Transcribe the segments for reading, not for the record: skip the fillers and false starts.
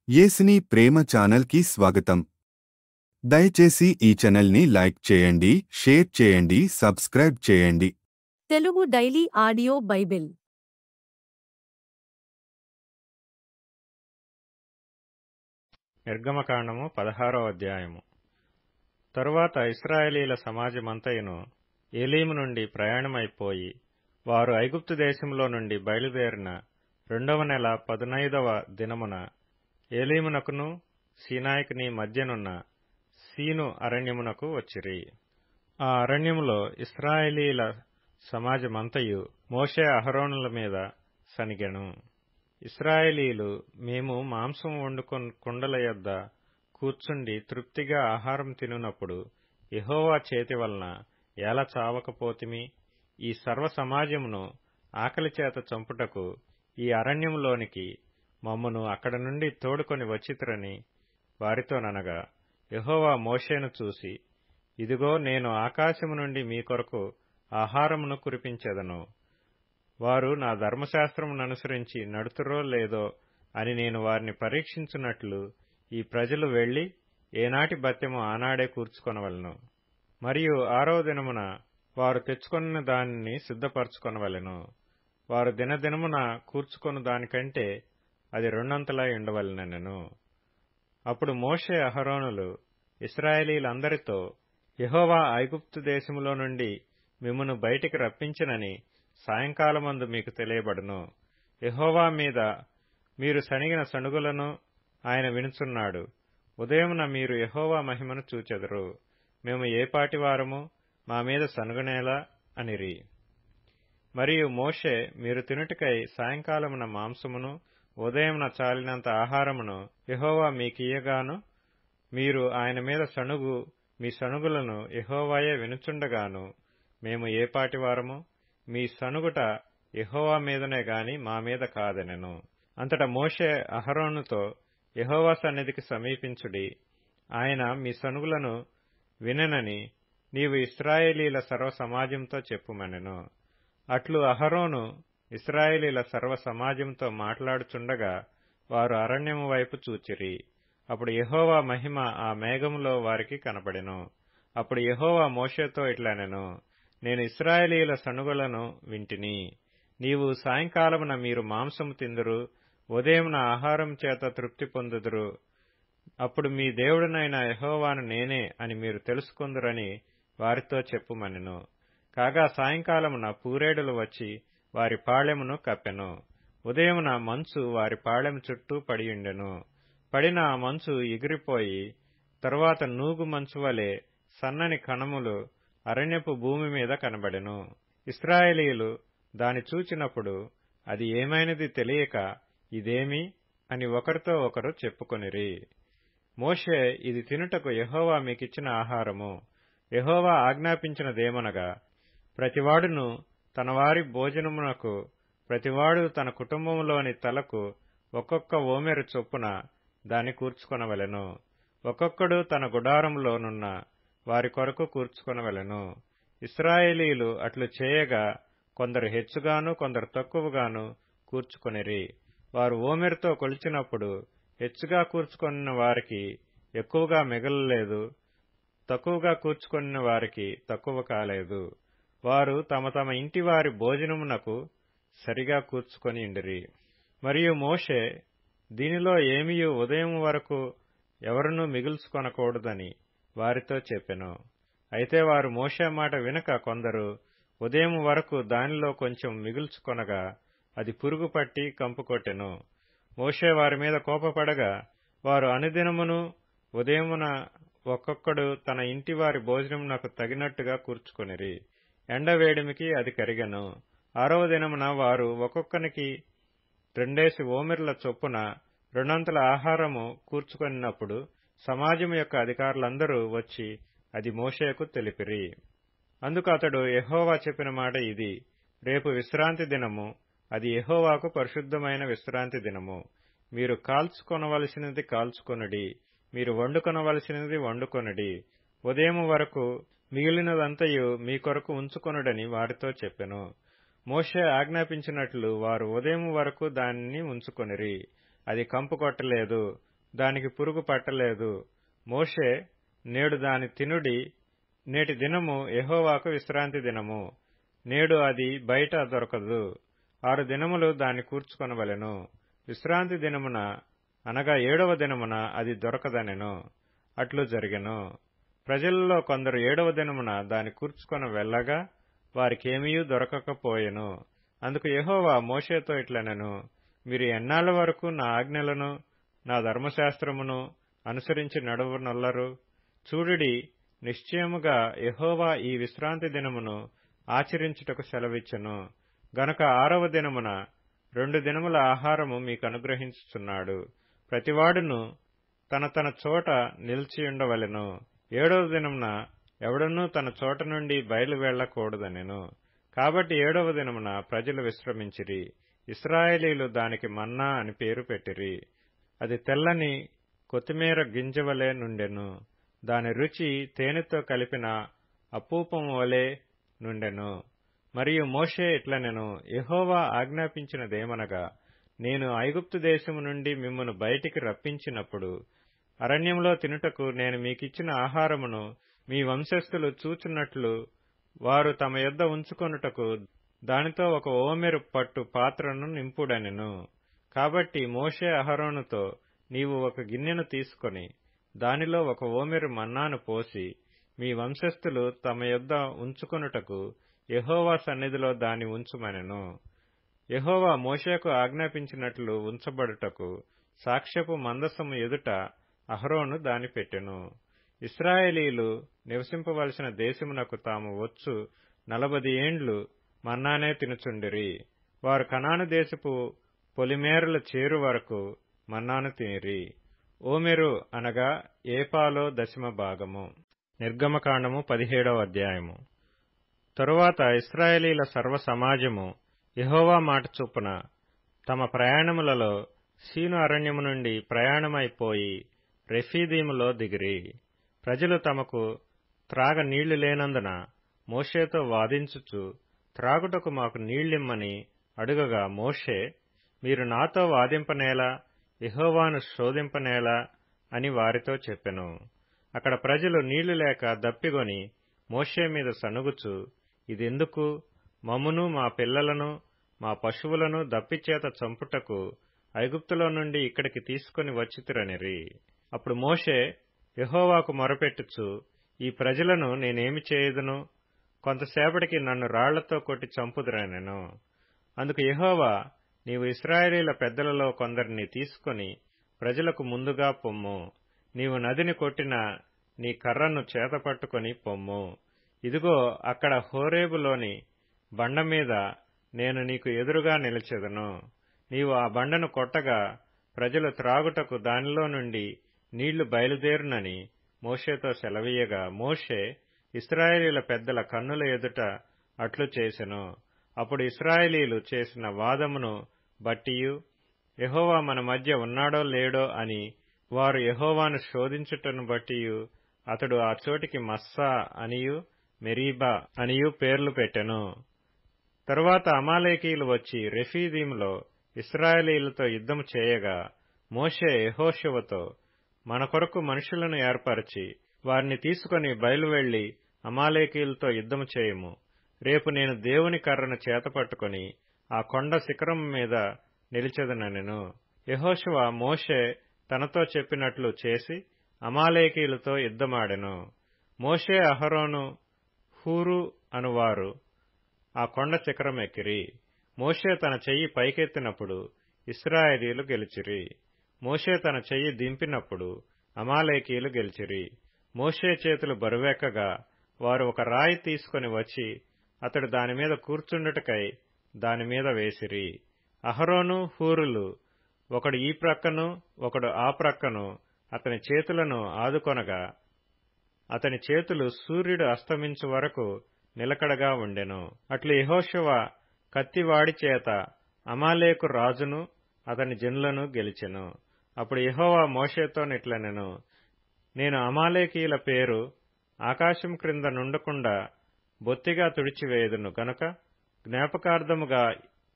యేసుని ప్రేమ ఛానల్కి స్వాగతం. దయచేసి ఈ ఛానల్ని లైక్ చేయండి, షేర్ చేయండి, సబ్స్క్రైబ్ చేయండి. తెలుగు డైలీ ఆడియో బైబిల్ నిర్గమకాండము 16వ అధ్యాయము. తరువాత ఇశ్రాయేలీల సమాజమంతయును ఏలీము నుండి ప్రయాణమైపోయి వారు ఐగుప్తు దేశంలో నుండి బయలుదేరిన 2వ నెల 15వ దినమున ఏలీమునకును సీనాయికుని మధ్యనున్న సీను అరణ్యమునకు వచ్చిరి. ఆ అరణ్యములో ఇశ్రాయేలీల సమాజమంతయు మోషే అహరోనుల మీద సనిగెను. ఇశ్రాయేలీలు, మేము మాంసం వండుకొని కుండల యొద్ద కూర్చుండి తృప్తిగా ఆహారం తినునప్పుడు యెహోవా చేతి వలన ఎలా చావకపోతిమి? ఈ సర్వ సమాజమును ఆకలిచేత చంపుటకు ఈ అరణ్యములోనికి మమ్మను అక్కడ నుండి తోడుకొని వచ్చితిరని వారితోననగా, యెహోవా మోషేను చూసి, ఇదిగో, నేను ఆకాశము నుండి మీ కొరకు ఆహారమును కురిపించెదను. వారు నా ధర్మశాస్త్రముననుసరించి నడుతురో లేదో అని నేను వారిని పరీక్షించున్నట్లు ఈ ప్రజలు వెళ్లి ఏనాటి భత్యము ఆనాడే కూర్చుకొనవలెను. మరియు 6వ దినమున వారు తెచ్చుకొనిన దానిని సిద్ధపరచుకొనవలెను. వారు దినదినమున కూర్చుకొను దానికంటే అది 2 ఉండవలెనెను. అప్పుడు మోషే అహరోనులు ఇశ్రాయేలీలందరితో, యెహోవా ఐగుప్తు దేశములో నుండి మిమ్మును బయటికి రప్పించినని సాయంకాలమందు మీకు తెలియబడును. యెహోవా మీద మీరు సణిగిన సణుగులను ఆయన వినుచున్నాడు. ఉదయమున మీరు యెహోవా మహిమను చూచెదరు. మేము ఏపాటి వారము, మా మీద సణుగునేలా అనిరి. మరియు మోషే, మీరు తినుటకై సాయంకాలమున మాంసమును, ఉదయమున చాలినంత ఆహారమును యెహోవా మీకియ్యగాను, మీరు ఆయన మీద సణుగు మీ సణుగులను యెహోవాయే వినుచుండగాను, మేము ఏపాటి వారము, మీ సణుగుట యెహోవా మీదనే గాని మా మీద కాదనెను. అంతటా మోషే అహరోనుతో, యెహోవా సన్నిధికి సమీపించుడి, ఆయన మీ సణుగులను వినెనని నీవు ఇశ్రాయేలీల సర్వ సమాజంతో చెప్పుమనెను. అట్లు అహరోను ఇశ్రాయేలీల సర్వ సమాజంతో మాట్లాడుచుండగా వారు అరణ్యము వైపు చూచిరి. అప్పుడు యెహోవా మహిమ ఆ మేఘములో వారికి కనపడెను. అప్పుడు యెహోవా మోషేతో ఇట్లనెను, నేను ఇశ్రాయేలీల సణుగులను వింటిని. నీవు సాయంకాలమున మీరు మాంసము తిందురు, ఉదయమున ఆహారం చేత తృప్తి పొందుదురు. అప్పుడు మీ దేవుడనైన యెహోవాను నేనే అని మీరు తెలుసుకొందురని వారితో చెప్పుమనెను. కాగా సాయంకాలమున పూరేడులు వచ్చి వారి పాళెమును కప్పెను. ఉదయమున మంచు వారి పాళెము చుట్టూ పడియుండెను. పడిన ఆ మంచు ఎగిరిపోయి తరువాత నూగు మంచు వలె సన్నని కణములు అరణ్యపు భూమి మీద కనబడెను. ఇశ్రాయేలీలు దాని చూచినప్పుడు అది ఏమైనది తెలియక, ఇదేమి అని ఒకరితో ఒకరు చెప్పుకొనిరి. మోషే, ఇది తినుటకు యెహోవా మీకిచ్చిన ఆహారము. యెహోవా ఆజ్ఞాపించినదేమనగా, ప్రతివాడును తన వారి భోజనమునకు ప్రతివాడు తన కుటుంబములోని తలకు ఒక్కొక్క ఓమెరు చొప్పున దాన్ని కూర్చుకొనవలెను. ఒక్కొక్కడు తన గుడారములోనున్న వారి కొరకు కూర్చుకొనవలెను. ఇశ్రాయేలీలు అట్లు చేయగా కొందరు హెచ్చుగాను కొందరు తక్కువగాను కూర్చుకొనిరి. వారు ఓమెరుతో కొలిచినప్పుడు హెచ్చుగా కూర్చుకొనిన వారికి ఎక్కువగా మిగలలేదు, తక్కువగా కూర్చుకొనిన వారికి తక్కువ కాలేదు. వారు తమ తమ ఇంటి వారి భోజనమునకు సరిగా కూర్చుకొని ఉండిరి. మరియు మోషే, దీనిలో ఏమియు ఉదయం వరకు ఎవరునూ మిగుల్చుకొనకూడదని వారితో చెప్పెను. అయితే వారు మోషే మాట వినక కొందరు ఉదయం వరకు దానిలో కొంచెం మిగుల్చుకొనగా అది పురుగు పట్టి కంపు కొట్టెను. మోషే వారి మీద కోపపడగా వారు అనుదినమును ఉదయమున ఒక్కొక్కడు తన ఇంటి వారి భోజనమునకు తగినట్టుగా కూర్చుకొనిరి. ఎండవేడిమికి అది కరిగెను. 6వ దినమున వారు ఒక్కొక్కనికి 2 ఓమెర్ల చొప్పున 2 ఆహారము కూర్చుకొనినప్పుడు సమాజం యొక్క అధికారులందరూ వచ్చి అది మోషేకు తెలిపిరి. అందుకు అతడు, యెహోవా చెప్పిన మాట ఇది, రేపు విశ్రాంతి దినము, అది యెహోవాకు పరిశుద్ధమైన విశ్రాంతి దినము. మీరు కాల్చుకొనవలసినది కాల్చుకొనుడి, మీరు వండుకొనవలసినది వండుకొనుడి. ఉదయం వరకు మిగిలినదంతయు మీ కొరకు ఉంచుకొనుడని వారితో చెప్పెను. మోషే ఆజ్ఞాపించినట్లు వారు ఉదయం వరకు దానిని ఉంచుకొనిరి. అది కంపు కొట్టలేదు. దానికి పురుగు పట్టలేదు. మోషే, నేడు దాని తినుడి, నేటి దినము యెహోవాకు విశ్రాంతి దినము, నేడు అది బయట దొరకదు, 6 దినములు దాన్ని కూర్చుకొనవలెను, విశ్రాంతి దినమున అనగా 7వ దినమున అది దొరకదనెను. అట్లు జరిగెను. ప్రజలలో కొందరు 7వ దినమున దాని కూర్చుకొని వెళ్ళగా వారికేమీ దొరకకపోయెను. అందుకు యెహోవా మోషేతో ఇట్లనెను, మీరు ఎన్నాళ్ల వరకు నా ఆజ్ఞలను నా ధర్మశాస్త్రమును అనుసరించి నడువనొల్లరు? చూడుడి, నిశ్చయముగా యెహోవా ఈ విశ్రాంతి దినమును ఆచరించుటకు సెలవిచ్చెను గనుక 6వ దినమున 2 దినముల ఆహారము మీకు అనుగ్రహించుచున్నాడు. ప్రతివాడును తన తన చోట నిలిచియుండవలెను. 7వ దినమున ఎవడనూ తన చోట నుండి బయలు వెళ్లకూడదనెను. కాబట్టి 7వ దినమున ప్రజలు విశ్రమించిరి. ఇశ్రాయేలీయులు దానికి మన్నా అని పేరు పెట్టిరి. అది తెల్లని కొత్తిమీర గింజవలె నుండెను. దాని రుచి తేనెతో కలిపిన అపూపము వలె నుండెను. మరియు మోషే ఇట్లనెను, యెహోవా ఆజ్ఞాపించినదేమనగా, నేను ఐగుప్తు దేశము నుండి మిమ్మును బయటికి రప్పించినప్పుడు అరణ్యంలో తినుటకు నేను మీకిచ్చిన ఆహారమును మీ వంశస్థులు చూచున్నట్లు వారు తమ యొద్ద ఉంచుకొనుటకు దానితో ఒక ఓమెరు పట్టు పాత్రను నింపుడనెను. కాబట్టి మోషే అహరోనుతో, నీవు ఒక గిన్నెను తీసుకొని దానిలో ఒక ఓమెరు మన్నాను పోసి మీ వంశస్థులు తమ యొద్ద ఉంచుకొనుటకు యెహోవా సన్నిధిలో దాని ఉంచుమనెను. యెహోవా మోషేకు ఆజ్ఞాపించినట్లు ఉంచబడుటకు సాక్ష్యపు మందసము ఎదుట అహరోను దాని పెట్టెను. ఇశ్రాయేలీయులు నివసింపవలసిన దేశమునకు తాము వచ్చు 40 ఏండ్లు మన్నానే తినుచుండిరి. వారు కనాను దేశపు పొలిమేరల చేరు వరకు మన్నాను తినిరి. ఓమెరు అనగా ఏపాలో 10వ భాగము. నిర్గమకాండము 17వ అధ్యాయము. తరువాత ఇశ్రాయేలీల సర్వ సమాజము యెహోవా మాట చొప్పున తమ ప్రయాణములలో సీను అరణ్యము నుండి ప్రయాణమైపోయి రెఫీదీములో దిగిరి. ప్రజలు తమకు త్రాగ నీళ్లు లేనందున మోషేతో వాదించుచు, త్రాగుటకు మాకు నీళ్లిమ్మని అడుగగా మోషే, మీరు నాతో వాదింపనేలా, యెహోవాను శోధింపనేలా అని వారితో చెప్పెను. అక్కడ ప్రజలు నీళ్లు లేక దప్పిగొని మోషే మీద సణుగుచు, ఇదెందుకు? మమ్మును మా పిల్లలను మా పశువులను దప్పిచేత చంపుటకు ఐగుప్తులో నుండి ఇక్కడికి తీసుకుని వచ్చితిరనిరి. అప్పుడు మోషే యెహోవాకు మొరపెట్టుచు, ఈ ప్రజలను నేనేమి చేయుదును? కొంతసేపటికి నన్ను రాళ్లతో కొట్టి చంపుదురనెను. అందుకు యెహోవా, నీవు ఇశ్రాయేలీల పెద్దలలో కొందరిని తీసుకొని ప్రజలకు ముందుగా పొమ్ము. నీవు నదిని కొట్టిన నీ కర్రను చేతపట్టుకొని పొమ్ము. ఇదిగో, అక్కడ హోరేబులోని బండ మీద నేను నీకు ఎదురుగా నిలిచెదను. నీవు ఆ బండను కొట్టగా ప్రజలు త్రాగుటకు దానిలో నుండి నీళ్లు బయలుదేరునని మోషేతో సెలవీయగా మోషే ఇశ్రాయేలీల పెద్దల కన్నుల ఎదుట అట్లు చేసెను. అప్పుడు ఇశ్రాయేలీలు చేసిన వాదమును బట్టియు, యెహోవా మన మధ్య ఉన్నాడో లేడో అని వారు యెహోవాను శోధించుటను బట్టియు అతడు ఆ చోటికి మస్సా అనియు మెరీబా అనియు పేర్లు పెట్టెను. తరువాత అమాలేకీయులు వచ్చి రెఫీదీములో ఇశ్రాయేలీయులతో యుద్ధము చేయగా మోషే యెహోషువతో, మన కొరకు మనుషులను ఏర్పరచి వారిని తీసుకుని బయలువెళ్లి అమాలేకీయులతో యుద్ధము చేయుము. రేపు నేను దేవుని కర్రను చేతపట్టుకుని ఆ కొండ శిఖరము మీద నిలిచెదనెను. యెహోషువ మోషే తనతో చెప్పినట్లు చేసి అమాలేకీయులతో యుద్ధమాడెను. మోషే, అహరోను, హూరు అనువారు ఆ కొండ శిఖరం ఎక్కిరి. మోషే తన చెయ్యి పైకెత్తినప్పుడు ఇశ్రాయేలీయులు గెలిచిరి. మోషే తన చెయ్యి దింపినప్పుడు అమాలేకీయులు గెలిచిరి. మోషే చేతులు బరువెక్కగా వారు ఒక రాయి తీసుకుని వచ్చి అతడు దానిమీద కూర్చుండుటకై దానిమీద వేసిరి. అహరోను, హూరులు ఒకడు ఈ ప్రక్కను ఒకడు ఆ ప్రక్కను అతని చేతులను ఆదుకొనగా అతని చేతులు సూర్యుడు అస్తమించు వరకు నిలకడగా ఉండెను. అట్లు యెహోషువ కత్తివాడి చేత అమాలేకు రాజును అతని జనులను గెలిచెను. అప్పుడు యెహోవా మోషేతో నిట్లనెను, నేను అమాలేకీయుల పేరు ఆకాశం క్రింద నుండకుండా బొత్తిగా తుడిచివేయుదును గనుక జ్ఞాపకార్థముగా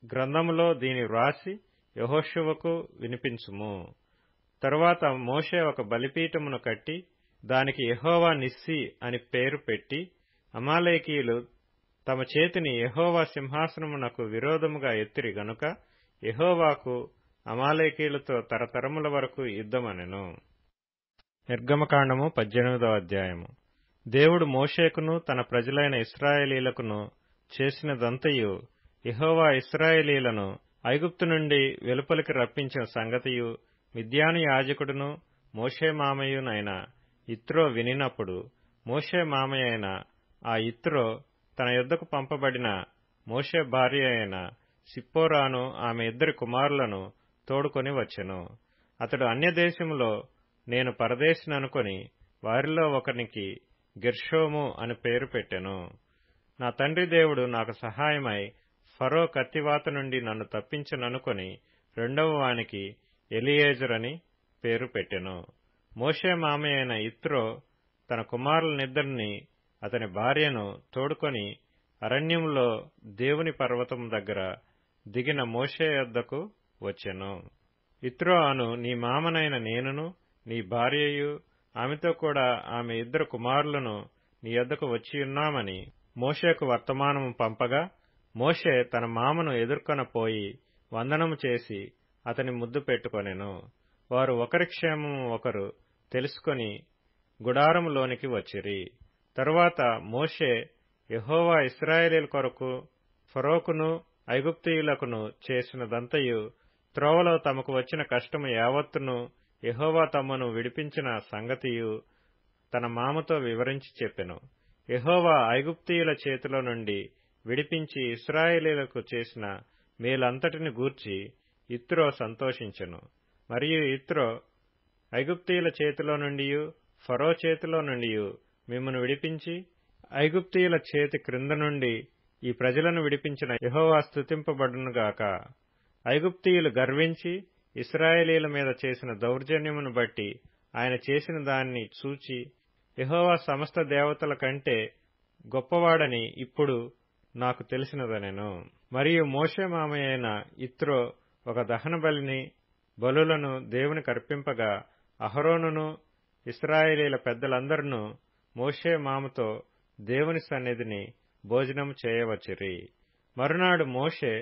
గ్రంథములో దీని వ్రాసి యెహోషువకు వినిపించుము. తరువాత మోషే ఒక బలిపీఠమును కట్టి దానికి యెహోవా నిస్సి అని పేరు పెట్టి, అమాలేకీయులు తమ చేతిని యెహోవా సింహాసనమునకు విరోధముగా ఎత్తిరి గనుక యెహోవాకు అమాలేకీయులతో తరతరముల వరకు యుద్ధమనెను. నిర్గమకాండము 18వ అధ్యాయము. దేవుడు మోషేకును తన ప్రజలైన ఇశ్రాయేలీలకును చేసినదంతయు, యెహోవా ఇశ్రాయేలీలను ఐగుప్తు నుండి వెలుపలికి రప్పించిన సంగతియు మిద్యాను యాజకుడును మోషే మామయ్యునైన యిత్రో వినినప్పుడు, మోషే మామయ్యైన ఆ యిత్రో తన యొద్దకు పంపబడిన మోషే భార్య అయిన సిప్పోరాను ఆమె 2 కుమారులను తోడుకొని వచ్చెను. అతడు అన్యదేశములో నేను పరదేశిననుకొని వారిలో ఒకనికి గెర్షోము అని పేరు పెట్టెను. నా తండ్రి దేవుడు నాకు సహాయమై ఫరో కత్తివాత నుండి నన్ను తప్పించననుకొని రెండవ వానికి ఎలియేజర్ అని పేరు పెట్టెను. మోషే మామయ్య అయిన యిత్రో తన కుమారులనిద్దరినీ అతని భార్యను తోడుకొని అరణ్యంలో దేవుని పర్వతం దగ్గర దిగిన మోషే యొద్దకు వచ్చెను. యిత్రో అను నీ మామనైన నేనును నీ భార్యయు ఆమెతో కూడా ఆమె 2 కుమారులను నీ యొద్దకు వచ్చియున్నామని మోషేకు వర్తమానము పంపగా, మోషే తన మామను ఎదుర్కొనపోయి వందనము చేసి అతని ముద్దు పెట్టుకొనెను. వారు ఒకరి క్షేమము ఒకరు తెలుసుకొని గుడారములోనికి వచ్చిరి. తరువాత మోషే యెహోవా ఇశ్రాయేలీల కొరకు ఫరోకును ఐగుప్తీయులకును చేసినదంతయు, త్రోవలో తమకు వచ్చిన కష్టము యావత్తును యెహోవా తమను విడిపించిన సంగతియు తన మామతో వివరించి చెప్పెను. యెహోవా ఐగుప్తీయుల చేతిలో నుండి విడిపించి ఇశ్రాయేలీలకు చేసిన మేలంతటిని గూర్చి యిత్రో సంతోషించెను. మరియు యిత్రో, ఐగుప్తీయుల చేతిలో నుండియు ఫరో చేతిలో నుండియు మిమ్మును విడిపించి ఐగుప్తీయుల చేతి క్రింద నుండి ఈ ప్రజలను విడిపించిన యెహోవా స్తుతింపబడునుగాక. ఐగుప్తీయులు గర్వించి ఇశ్రాయేలీల మీద చేసిన దౌర్జన్యమును బట్టి ఆయన చేసిన దాన్ని చూచి, యెహోవా సమస్త దేవతల కంటే గొప్పవాడని ఇప్పుడు నాకు తెలిసినదనెను. మరియు మోషే మామయ్య అయిన యిత్రో ఒక దహన బలులను దేవునికి అర్పింపగా, అహరోనును ఇశ్రాయేలీల పెద్దలందరూ మోషే మామతో దేవుని సన్నిధిని భోజనము చేయవచ్చిరి. మరునాడు మోషే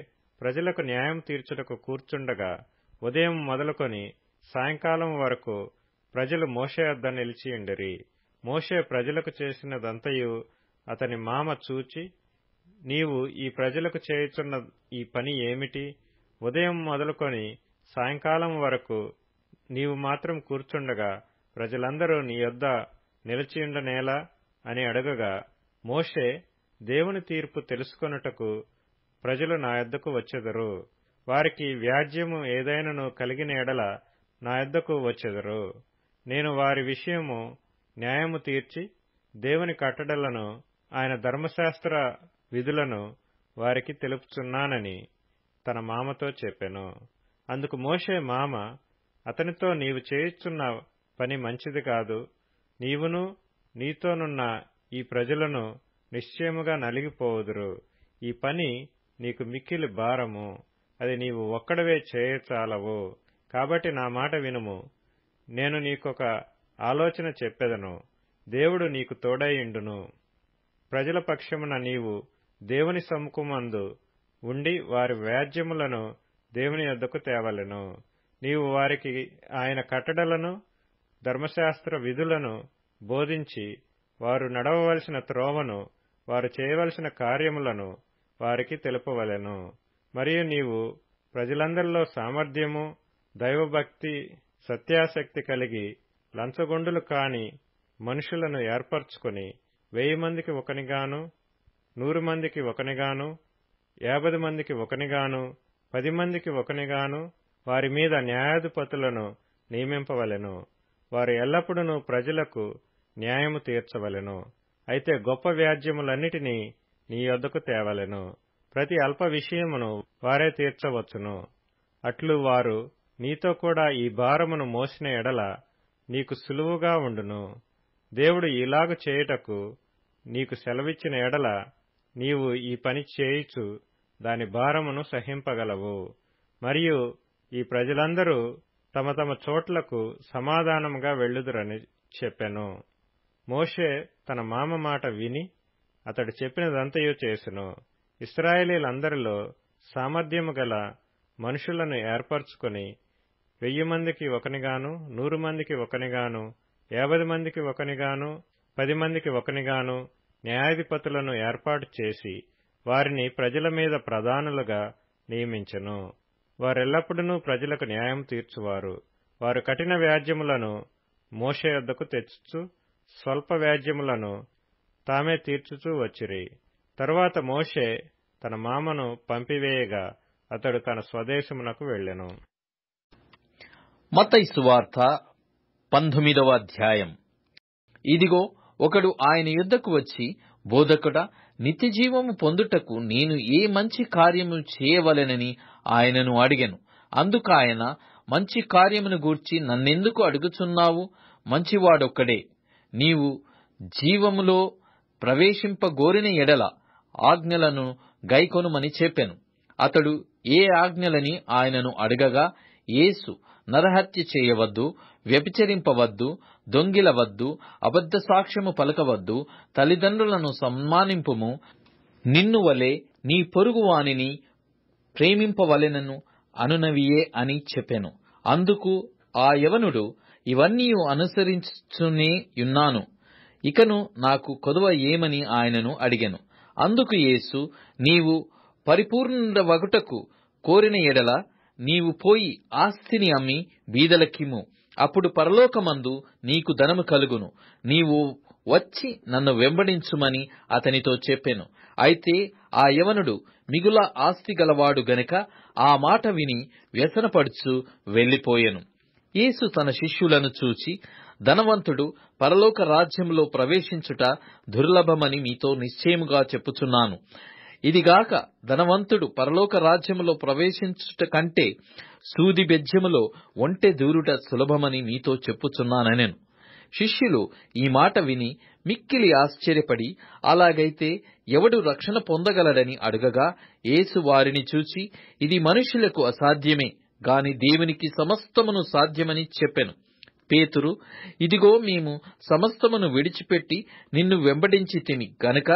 ప్రజలకు న్యాయం తీర్చుటకు కూర్చుండగా, ఉదయం మొదలుకొని సాయంకాలం వరకు ప్రజలు మోషే వద్ద నిలిచియుండిరి. మోషే ప్రజలకు చేసినదంతయు అతని మామ చూచి, నీవు ఈ ప్రజలకు చేయుచున్న ఈ పని ఏమిటి? ఉదయం మొదలుకొని సాయంకాలం వరకు నీవు మాత్రం కూర్చుండగా ప్రజలందరూ నీ యొద్ద నిలిచియుండనేలా అని అడగగా, మోషే, దేవుని తీర్పు తెలుసుకొనుటకు ప్రజలు నా యొద్దకు వచ్చెదరు. వారికి వ్యాజ్యము ఏదైనను కలిగిన ఎడల నా యొద్దకు వచ్చెదరు. నేను వారి విషయము న్యాయము తీర్చి దేవుని కట్టడలను ఆయన ధర్మశాస్త్ర విధులను వారికి తెలుపుచున్నానని తన మామతో చెప్పెను. అందుకు మోషే మామ అతనితో, నీవు చేయుచున్న పని మంచిది కాదు. నీవును నీతోనున్న ఈ ప్రజలను నిశ్చయముగా నలిగిపోవుదురు. ఈ పని నీకు మిక్కిలి భారము. అది నీవు ఒక్కడవే చేయచాలవు. కాబట్టి నా మాట వినుము. నేను నీకొక ఆలోచన చెప్పెదను. దేవుడు నీకు తోడైయుండును. ప్రజల పక్షమున నీవు దేవుని సముఖమందు ఉండి వారి వ్యాజ్యములను దేవుని యొద్దకు తేవలెను. నీవు వారికి ఆయన కట్టడలను ధర్మశాస్త్ర విధులను బోధించి, వారు నడవవలసిన త్రోవను, వారు చేయవలసిన కార్యములను వారికి తెలుపవలెను. మరియు నీవు ప్రజలందరిలో సామర్థ్యము, దైవభక్తి, సత్యాసక్తి కలిగి లంచగొండులు కాని మనుషులను ఏర్పరచుకొని 1000 మందికి ఒకనిగాను, 100 మందికి ఒకనిగాను, 50 మందికి ఒకనిగాను, 10 మందికి ఒకనిగాను వారి మీద న్యాయాధిపతులను నియమింపవలెను. వారు ఎల్లప్పుడూ ప్రజలకు న్యాయము తీర్చవలెను. అయితే గొప్ప వ్యాజ్యములన్నిటినీ నీ యొద్దకు తేవలెను. ప్రతి అల్ప విషయమును వారే తీర్చవచ్చును. అట్లు వారు నీతో కూడా ఈ భారమును మోసిన ఎడల నీకు సులువుగా ఉండును. దేవుడు ఇలాగు చేయుటకు నీకు సెలవిచ్చిన ఎడల నీవు ఈ పని చేయుచు దాని భారమును సహింపగలవు. మరియు ఈ ప్రజలందరూ తమ తమ చోట్లకు సమాధానముగా వెళ్ళుదురని చెప్పెను. మోషే తన మామ మాట విని అతడు చెప్పినదంతయు చేసెను. ఇశ్రాయేలీలందరిలో సామర్థ్యము గల మనుషులను ఏర్పరచుకొని 1000 మందికి ఒకనిగాను, 100 మందికి ఒకనిగాను, 50 మందికి ఒకనిగాను, 10 మందికి ఒకనిగాను న్యాయాధిపతులను ఏర్పాటు చేసి వారిని ప్రజల మీద ప్రధానులుగా నియమించెను. వారెల్లప్పుడూ ప్రజలకు న్యాయం తీర్చువారు. వారు కఠిన వ్యాజ్యములను మోషే యొద్దకు తెచ్చుచు స్వల్ప వ్యాజ్యములను తామే తీర్చుచూ వచ్చిరి. తరువాత మోషే తన మామను పంపివేయగా అతడు తన స్వదేశమునకు వెళ్ళెను. మత్తయి సువార్త 19వ అధ్యాయం. ఇదిగో, ఒకడు ఆయన యుద్ధకు వచ్చి, బోధకుడా, నిత్యజీవము పొందుటకు నేను ఏ మంచి కార్యము చేయవలెనని ఆయనను అడిగెను. అందుకాయన, మంచి కార్యమును గూర్చి నన్నెందుకు అడుగుచున్నావు? మంచివాడొక్కడే. నీవు జీవములో ప్రవేశింపగోరిన ఎడల ఆజ్ఞలను గైకొనుమని చెప్పెను. అతడు ఏ ఆజ్ఞలని ఆయనను అడగగా, యేసు, నరహత్య చేయవద్దు, వ్యభిచరింపవద్దు, దొంగిలవద్దు, అబద్ధ సాక్ష్యము పలకవద్దు, తల్లిదండ్రులను సన్మానింపుము, నిన్ను వలె నీ పొరుగువానిని ప్రేమింపవలెనను అనునవియే అని చెప్పెను. అందుకు ఆ యవనుడు, ఇవన్నీ అనుసరించునే యున్నాను, ఇకను నాకు కొదువ ఏమని ఆయనను అడిగెను. అందుకు యేసు, నీవు పరిపూర్ణుడవగుటకు కోరిన ఎడల నీవు పోయి ఆస్తిని అమ్మి బీదలకిమ్ము, అప్పుడు పరలోకమందు నీకు ధనము కలుగును. నీవు వచ్చి నన్ను వెంబడించుమని అతనితో చెప్పెను. అయితే ఆ యవనుడు మిగుల ఆస్తి గలవాడు గనుక ఆ మాట విని వ్యసనపడుచు వెళ్లిపోయెను. యేసు తన శిష్యులను చూచి, ధనవంతుడు పరలోక రాజ్యములో ప్రవేశించుట దుర్లభమని మీతో నిశ్చయముగా చెప్పుచున్నాను. ఇదిగాక ధనవంతుడు పరలోక రాజ్యములో ప్రవేశించుట కంటే సూది బెజ్జములో ఒంటె దూరుట సులభమని మీతో చెప్పుచున్నానెను. శిష్యులు ఈ మాట విని మిక్కిలి ఆశ్చర్యపడి, అలాగైతే ఎవడు రక్షణ పొందగలడని అడుగగా, యేసు వారిని చూచి, ఇది మనుషులకు అసాధ్యమే గాని దేవునికి సమస్తమును సాధ్యమని చెప్పెను. పేతురు, ఇదిగో, మేము సమస్తమును విడిచిపెట్టి నిన్ను వెంబడించితిమి గనుక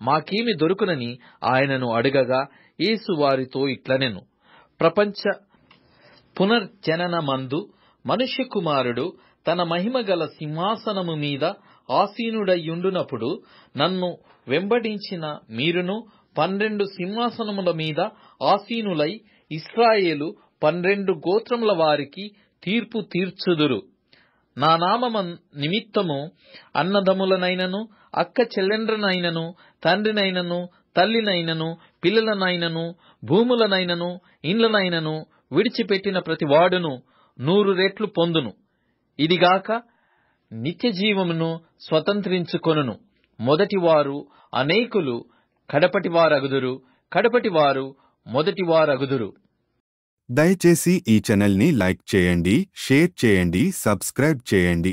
మాకేమి దొరుకునని ఆయనను అడగగా, యేసు వారితో ఇట్లనెను, ప్రపంచ పునర్జననమందు మనుష్య కుమారుడు తన మహిమగల సింహాసనము మీద ఆసీనుడయ్యుండునప్పుడు నన్ను వెంబడించిన మీరును 12 సింహాసనముల మీద ఆసీనులై ఇశ్రాయేలు 12 గోత్రముల వారికి తీర్పు తీర్చుదురు. నా నామము నిమిత్తము అన్నదమ్ములనైనను, అక్క చెల్లెండ్రనైనను, తండ్రినైనను, తల్లినైనను, పిల్లలనైనను, భూములనైనను, ఇండ్లనైనను విడిచిపెట్టిన ప్రతి వాడును 100 రెట్లు పొందును. ఇదిగాక నిత్యజీవమును స్వతంత్రించుకొనును. మొదటివారు అనేకులు కడపటివారగుదురు, కడపటివారు మొదటివారగుదురు. దయచేసి ఈ ఛానల్ని లైక్ చేయండి, షేర్ చేయండి, సబ్స్క్రైబ్ చేయండి.